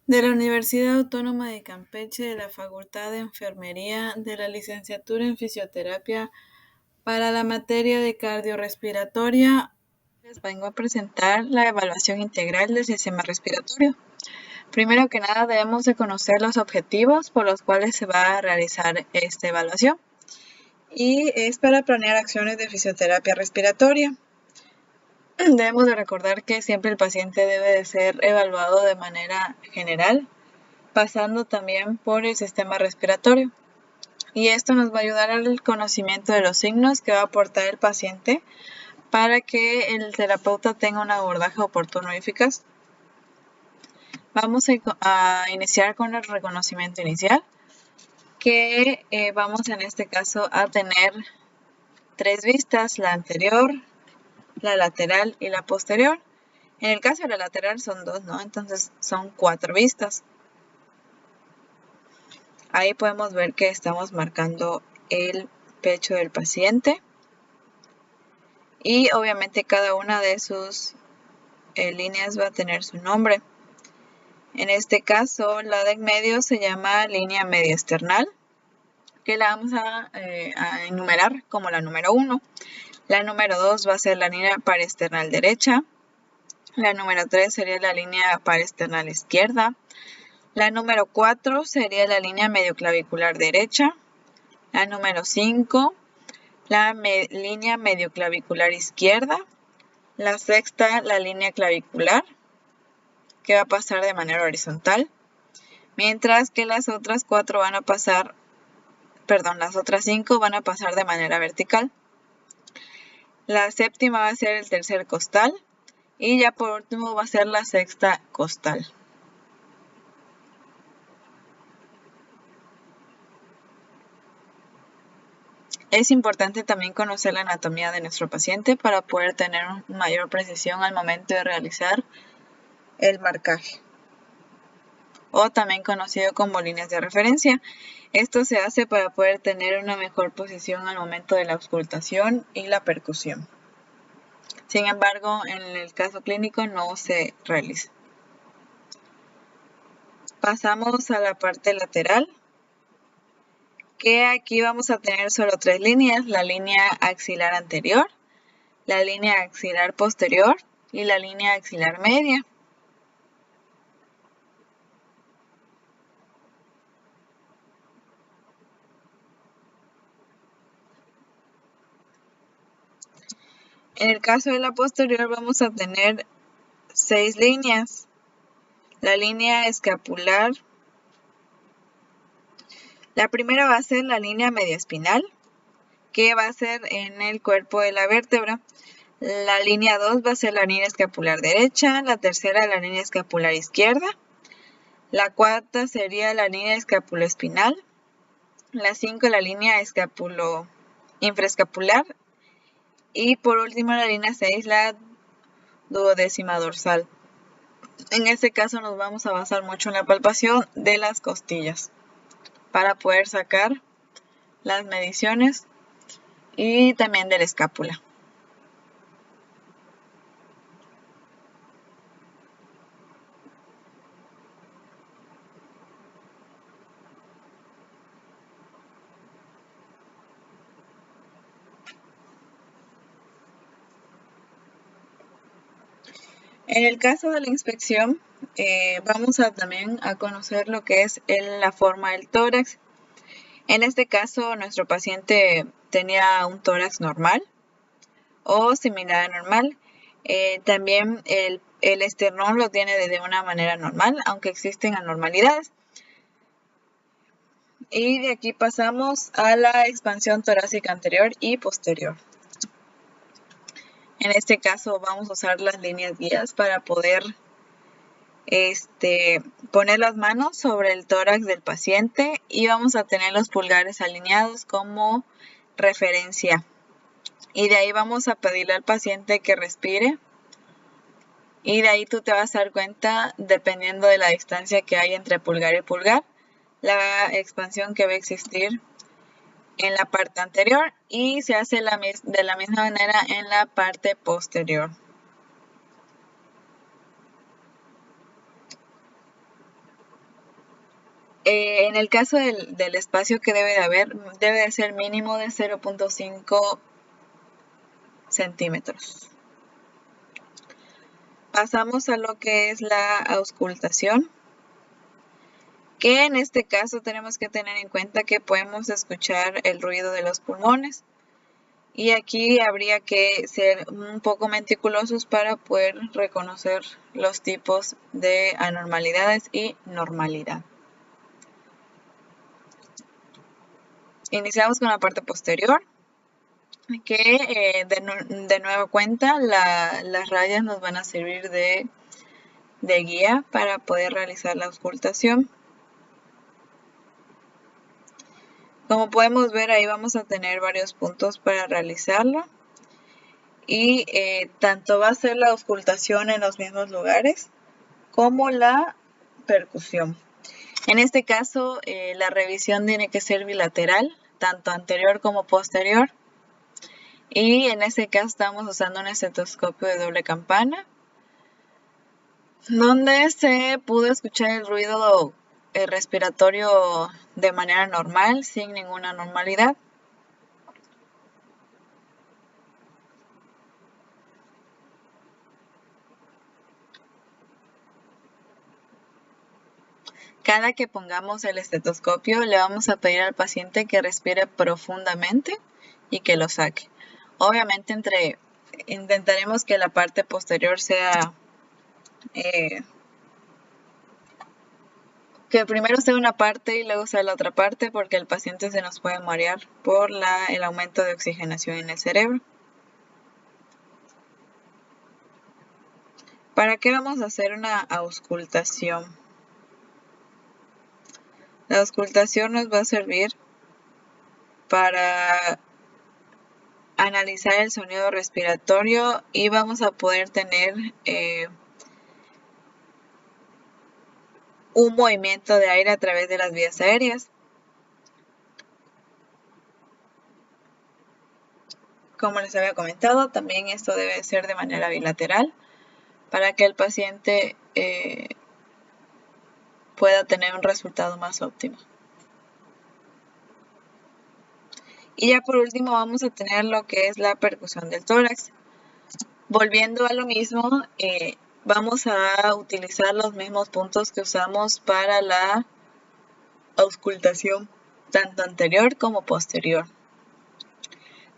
de la Universidad Autónoma de Campeche, de la Facultad de Enfermería, de la Licenciatura en Fisioterapia para la materia de cardiorrespiratoria. Les vengo a presentar la evaluación integral del sistema respiratorio. Primero que nada debemos de conocer los objetivos por los cuales se va a realizar esta evaluación y es para planear acciones de fisioterapia respiratoria. Debemos de recordar que siempre el paciente debe de ser evaluado de manera general, pasando también por el sistema respiratorio. Y esto nos va a ayudar al conocimiento de los signos que va a aportar el paciente para que el terapeuta tenga un abordaje oportuno y eficaz. Vamos a iniciar con el reconocimiento inicial, que vamos en este caso a tener 3 vistas, la anterior, la lateral y la posterior. En el caso de la lateral son 2, ¿no? Entonces son 4 vistas. Ahí podemos ver que estamos marcando el pecho del paciente y obviamente cada una de sus líneas va a tener su nombre. En este caso, la de en medio se llama línea media esternal, que la vamos a enumerar como la número 1. La número 2 va a ser la línea paraesternal derecha. La número 3 sería la línea paraesternal izquierda. La número 4 sería la línea medioclavicular derecha. La número 5, la línea medioclavicular izquierda. La sexta, la línea clavicular, que va a pasar de manera horizontal. Mientras que las otras 4 van a pasar, las otras 5 van a pasar de manera vertical. La séptima va a ser el tercer costal. Y ya por último va a ser la sexta costal. Es importante también conocer la anatomía de nuestro paciente para poder tener mayor precisión al momento de realizar el marcaje, o también conocido como líneas de referencia. Esto se hace para poder tener una mejor posición al momento de la auscultación y la percusión. Sin embargo, en el caso clínico no se realiza. Pasamos a la parte lateral, que aquí vamos a tener solo 3 líneas: la línea axilar anterior, la línea axilar posterior y la línea axilar media. En el caso de la posterior vamos a tener 6 líneas. La línea escapular, la primera va a ser la línea media espinal, que va a ser en el cuerpo de la vértebra. La línea 2 va a ser la línea escapular derecha, la tercera la línea escapular izquierda, la cuarta sería la línea escapuloespinal, la 5 la línea infraescapular y por último la línea 6 la duodécima dorsal. En este caso nos vamos a basar mucho en la palpación de las costillas para poder sacar las mediciones y también de la escápula. En el caso de la inspección, vamos a también a conocer lo que es la forma del tórax. En este caso, nuestro paciente tenía un tórax normal o similar a normal. También el esternón lo tiene de una manera normal, aunque existen anormalidades. Y de aquí pasamos a la expansión torácica anterior y posterior. En este caso vamos a usar las líneas guías para poder poner las manos sobre el tórax del paciente y vamos a tener los pulgares alineados como referencia. Y de ahí vamos a pedirle al paciente que respire. Y de ahí tú te vas a dar cuenta, dependiendo de la distancia que hay entre pulgar y pulgar, la expansión que va a existir en la parte anterior y se hace de la misma manera en la parte posterior. En el caso del espacio que debe de haber, debe de ser mínimo de 0.5 centímetros. Pasamos a lo que es la auscultación, que en este caso tenemos que tener en cuenta que podemos escuchar el ruido de los pulmones. Y aquí habría que ser un poco meticulosos para poder reconocer los tipos de anormalidades y normalidad. Iniciamos con la parte posterior, que de nueva cuenta las rayas nos van a servir de guía para poder realizar la auscultación. Como podemos ver, ahí vamos a tener varios puntos para realizarlo. Y tanto va a ser la auscultación en los mismos lugares como la percusión. En este caso, la revisión tiene que ser bilateral, tanto anterior como posterior. Y en este caso estamos usando un estetoscopio de doble campana, donde se pudo escuchar el ruido respiratorio de manera normal, sin ninguna anormalidad. Cada que pongamos el estetoscopio, le vamos a pedir al paciente que respire profundamente y que lo saque. Obviamente intentaremos que la parte posterior sea, que primero sea una parte y luego sea la otra parte, porque el paciente se nos puede marear por el aumento de oxigenación en el cerebro. ¿Para qué vamos a hacer una auscultación? La auscultación nos va a servir para analizar el sonido respiratorio y vamos a poder tener un movimiento de aire a través de las vías aéreas. Como les había comentado, también esto debe ser de manera bilateral para que el paciente pueda tener un resultado más óptimo. Y ya por último vamos a tener lo que es la percusión del tórax. Volviendo a lo mismo, vamos a utilizar los mismos puntos que usamos para la auscultación, tanto anterior como posterior.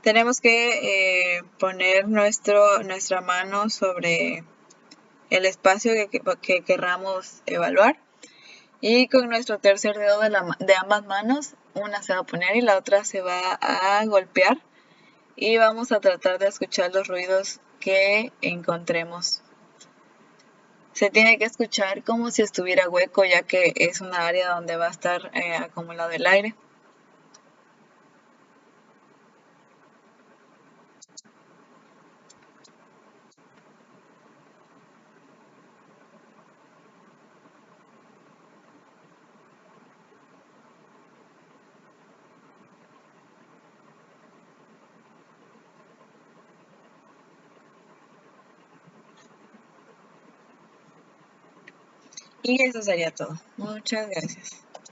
Tenemos que poner nuestra mano sobre el espacio que querramos evaluar, y con nuestro tercer dedo de ambas manos, una se va a poner y la otra se va a golpear, y vamos a tratar de escuchar los ruidos que encontremos. Se tiene que escuchar como si estuviera hueco, ya que es una área donde va a estar acumulado el aire. Y eso sería todo. Muchas gracias.